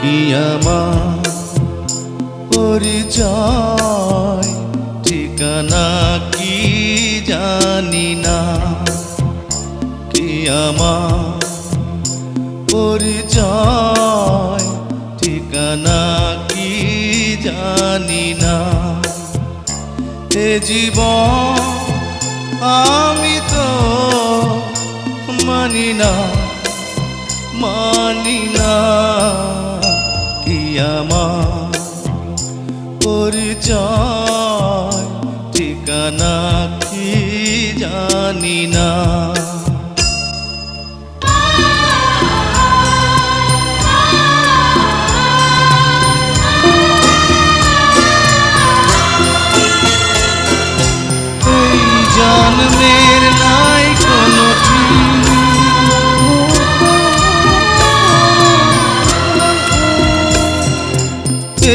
কি আমার পরিচয় ঠিকানা কি জানি না, কি আমার পরিচয় ঠিকানা কি জানি না। এ জীবন আমি তো মানি না, মানি না, কি আমার পরিচয় ঠিকানা কি জানি না। এই জন্মের নাই কোনো ঠিক,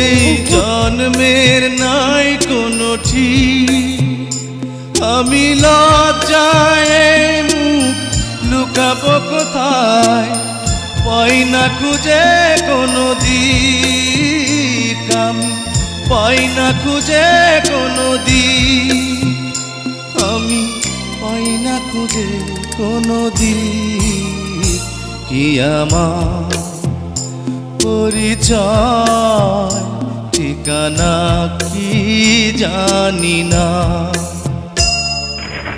এই জন্মের নাই কোনো ঠিক, আমি লজ্জায় মুখ লুকাবো কোথায়, পাই না খুঁজে কোনো দিক, আমি পাই না খুঁজে কোনো দিক, আমি পাই না খুঁজে কোনো দিক, কি আমার পরিচয় ঠিকানা কি জানি না।